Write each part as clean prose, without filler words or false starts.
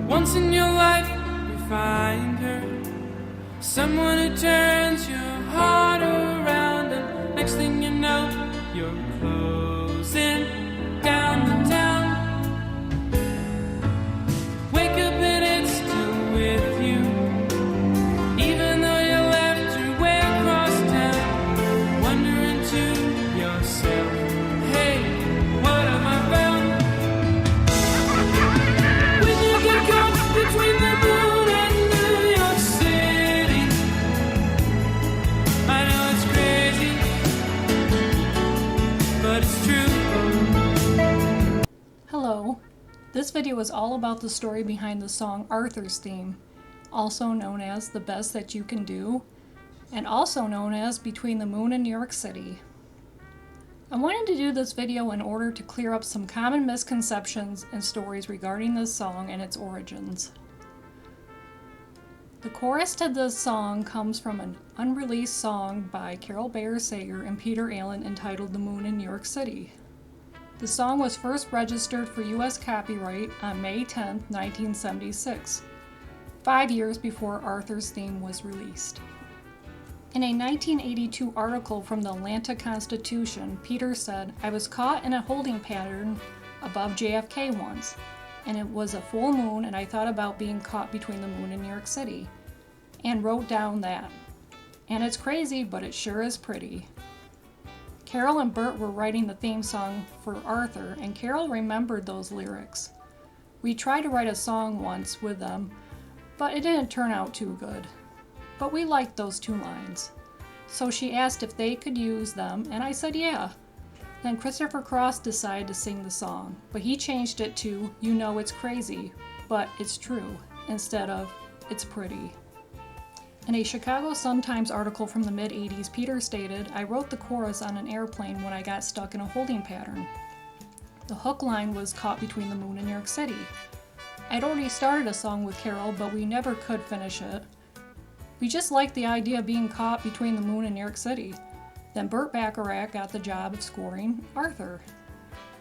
Once in your life you find her, someone who turns your heart around, and next thing you know, you're closing down the town. Wake up and it's still with you, even though you left your way across town. Wondering to yourself, hey, what have I found? When you get caught between the moon and New York City, I know it's crazy, but it's true. Hello. This video is all about the story behind the song Arthur's Theme, also known as The Best That You Can Do, and also known as Between the Moon and New York City. I wanted to do this video in order to clear up some common misconceptions and stories regarding this song and its origins. The chorus to this song comes from an unreleased song by Carole Bayer Sager and Peter Allen entitled The Moon in New York City. The song was first registered for U.S. copyright on May 10, 1976, 5 years before Arthur's Theme was released. In a 1982 article from the Atlanta Constitution, Peter said, "I was caught in a holding pattern above JFK once, and it was a full moon, and I thought about being caught between the moon and New York City," and wrote down that. And it's crazy, but it sure is pretty. Carole and Burt were writing the theme song for Arthur, and Carole remembered those lyrics. We tried to write a song once with them, but it didn't turn out too good. But we liked those 2 lines. So she asked if they could use them, and I said yeah. Then Christopher Cross decided to sing the song, but he changed it to "You know it's crazy, but it's true," instead of "it's pretty." In a Chicago Sun-Times article from the mid-'80s, Peter stated, "I wrote the chorus on an airplane when I got stuck in a holding pattern. The hook line was caught between the moon and New York City. I'd already started a song with Carole, but we never could finish it. We just liked the idea of being caught between the moon and New York City. Then Burt Bacharach got the job of scoring Arthur,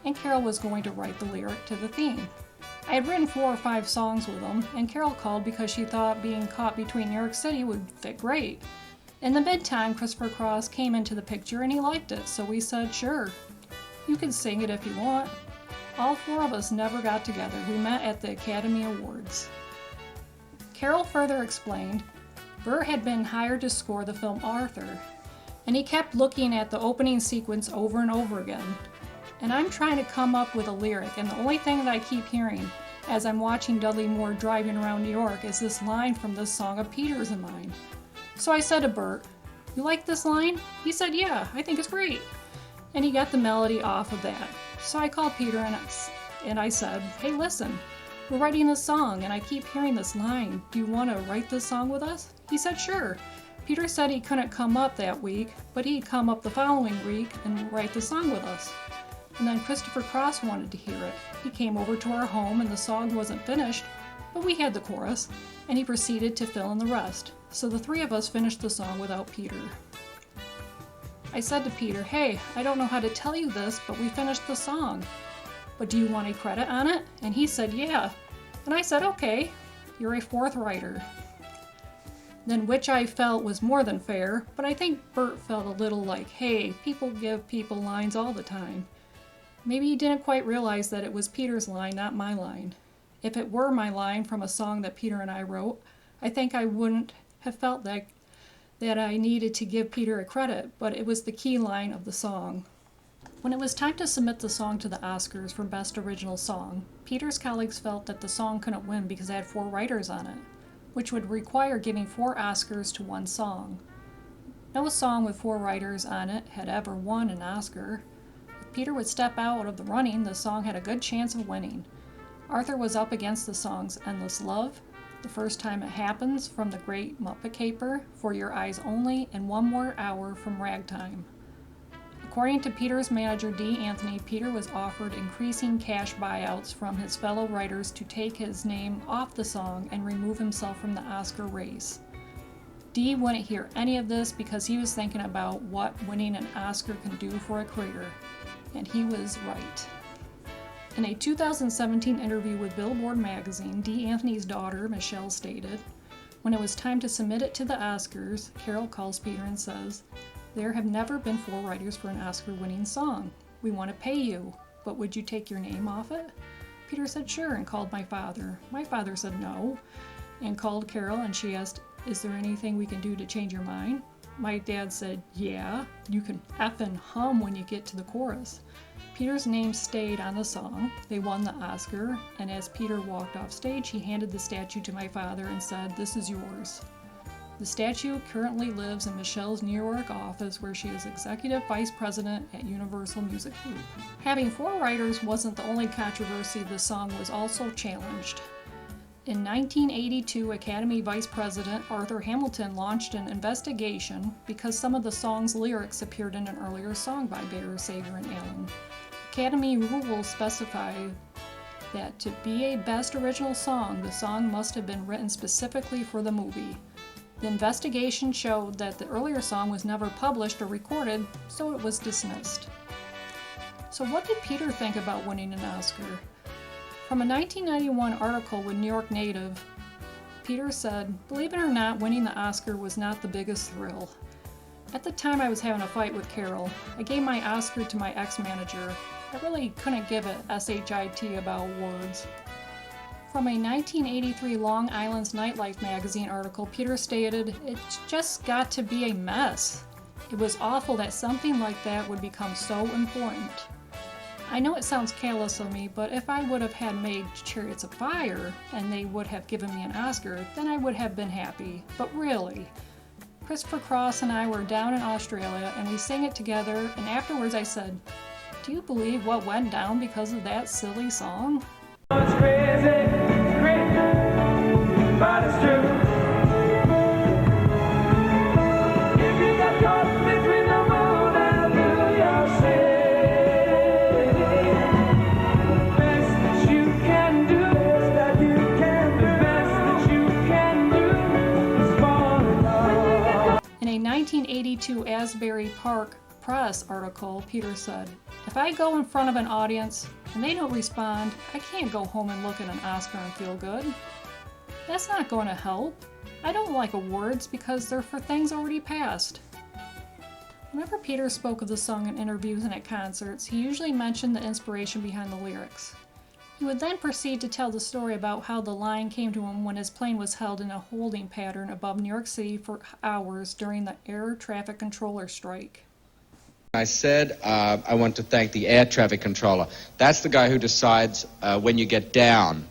and Carole was going to write the lyric to the theme. I had written 4 or 5 songs with him, and Carole called because she thought being caught between New York City would fit great. In the meantime, Christopher Cross came into the picture and he liked it, so we said, sure, you can sing it if you want. All 4 of us never got together. We met at the Academy Awards." Carole further explained, "Burt had been hired to score the film Arthur, and he kept looking at the opening sequence over and over again. And I'm trying to come up with a lyric, and the only thing that I keep hearing as I'm watching Dudley Moore driving around New York is this line from this song of Peter's and mine. So I said to Burt, 'You like this line?' He said, 'Yeah, I think it's great.' And he got the melody off of that. So I called Peter and I said, 'Hey, listen, we're writing this song and I keep hearing this line. Do you want to write this song with us?' He said, 'Sure.' Peter said he couldn't come up that week, but he'd come up the following week and write the song with us. And then Christopher Cross wanted to hear it. He came over to our home and the song wasn't finished, but we had the chorus, and he proceeded to fill in the rest. So the 3 of us finished the song without Peter. I said to Peter, 'Hey, I don't know how to tell you this, but we finished the song. But do you want a credit on it?' And he said, 'Yeah.' And I said, 'Okay, you're a 4th writer.' Then which I felt was more than fair, but I think Burt felt a little like, hey, people give people lines all the time. Maybe he didn't quite realize that it was Peter's line, not my line. If it were my line from a song that Peter and I wrote, I think I wouldn't have felt that I needed to give Peter a credit, but it was the key line of the song. When it was time to submit the song to the Oscars for Best Original Song, Peter's colleagues felt that the song couldn't win because it had 4 writers on it, which would require giving 4 Oscars to one song. No song with 4 writers on it had ever won an Oscar. If Peter would step out of the running, the song had a good chance of winning. Arthur was up against the songs Endless Love, The First Time It Happens from the Great Muppet Caper, For Your Eyes Only, and One More Hour from Ragtime. According to Peter's manager, D. Anthony, Peter was offered increasing cash buyouts from his fellow writers to take his name off the song and remove himself from the Oscar race. D wouldn't hear any of this because he was thinking about what winning an Oscar can do for a career, and he was right. In a 2017 interview with Billboard magazine, Dee Anthony's daughter, Michelle, stated, "When it was time to submit it to the Oscars, Carole calls Peter and says, 'There have never been 4 writers for an Oscar-winning song. We want to pay you, but would you take your name off it?' Peter said sure and called my father. My father said no and called Carole and she asked, 'Is there anything we can do to change your mind?' My dad said, 'Yeah, you can effing hum when you get to the chorus.' Peter's name stayed on the song. They won the Oscar, and as Peter walked off stage, he handed the statue to my father and said, 'This is yours.' The statue currently lives in Michelle's New York office, where she is executive vice president at Universal Music Group. Having 4 writers wasn't the only controversy. The song was also challenged. In 1982, Academy Vice President Arthur Hamilton launched an investigation because some of the song's lyrics appeared in an earlier song by Bayer, Sager, and Allen. Academy rules specify that to be a Best Original Song, the song must have been written specifically for the movie. The investigation showed that the earlier song was never published or recorded, so it was dismissed. So what did Peter think about winning an Oscar? From a 1991 article with New York Native, Peter said, "Believe it or not, winning the Oscar was not the biggest thrill. At the time I was having a fight with Carole. I gave my Oscar to my ex-manager. I really couldn't give it SHIT about awards." From a 1983 Long Island's Nightlife magazine article, Peter stated, "It's just got to be a mess. It was awful that something like that would become so important. I know it sounds callous of me, but if I would have had made Chariots of Fire and they would have given me an Oscar, then I would have been happy. But really, Christopher Cross and I were down in Australia and we sang it together, and afterwards I said, 'Do you believe what went down because of that silly song?'" It's crazy, but it's true. If you got caught between the moon and New York City, the best that you can do, the best that you can do is fall in love. In a 1982 Asbury Park Press article, Peter said, "If I go in front of an audience and they don't respond, I can't go home and look at an Oscar and feel good. That's not going to help. I don't like awards because they're for things already passed." Whenever Peter spoke of the song in interviews and at concerts, he usually mentioned the inspiration behind the lyrics. He would then proceed to tell the story about how the line came to him when his plane was held in a holding pattern above New York City for hours during the air traffic controller strike. I said, I want to thank the air traffic controller. That's the guy who decides when you get down.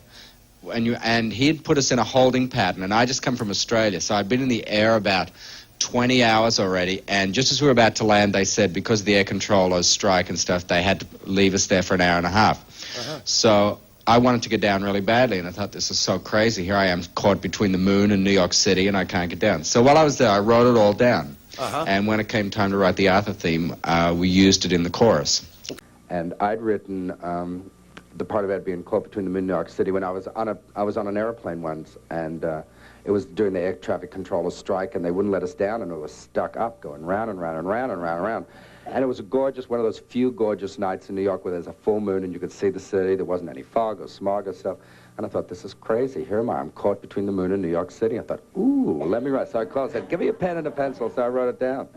And he'd put us in a holding pattern, and I just come from Australia, so I'd been in the air about 20 hours already, and just as we were about to land, they said because of the air controllers strike and stuff, they had to leave us there for an hour and a half. So I wanted to get down really badly, and I thought, this is so crazy. Here I am caught between the moon and New York City, and I can't get down. So while I was there, I wrote it all down. And when it came time to write the Arthur theme, we used it in the chorus. And I'd written the part about being caught between the moon and New York City when I was on an airplane once, and it was during the air traffic controller strike, and they wouldn't let us down, and it was stuck up, going round and round and round and round and round. And it was a gorgeous, one of those few gorgeous nights in New York where there's a full moon and you could see the city. There wasn't any fog or smog or stuff. And I thought, this is crazy. Here am I. I'm caught between the moon and New York City. I thought, ooh, let me write. So I called and said, give me a pen and a pencil. So I wrote it down.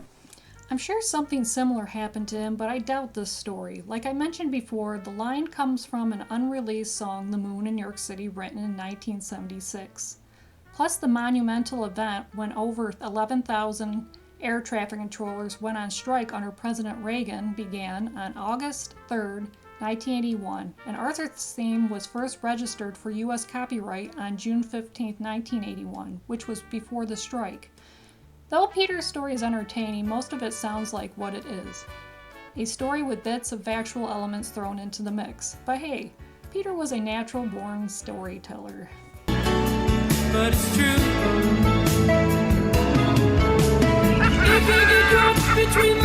I'm sure something similar happened to him, but I doubt this story. Like I mentioned before, the line comes from an unreleased song, The Moon in New York City, written in 1976. Plus, the monumental event when over 11,000 air traffic controllers went on strike under President Reagan began on August 3rd, 1981, and Arthur's theme was first registered for U.S. copyright on June 15, 1981, which was before the strike. Though Peter's story is entertaining, most of it sounds like what it is. A story with bits of factual elements thrown into the mix. But hey, Peter was a natural-born storyteller. But it's true. If you get caught between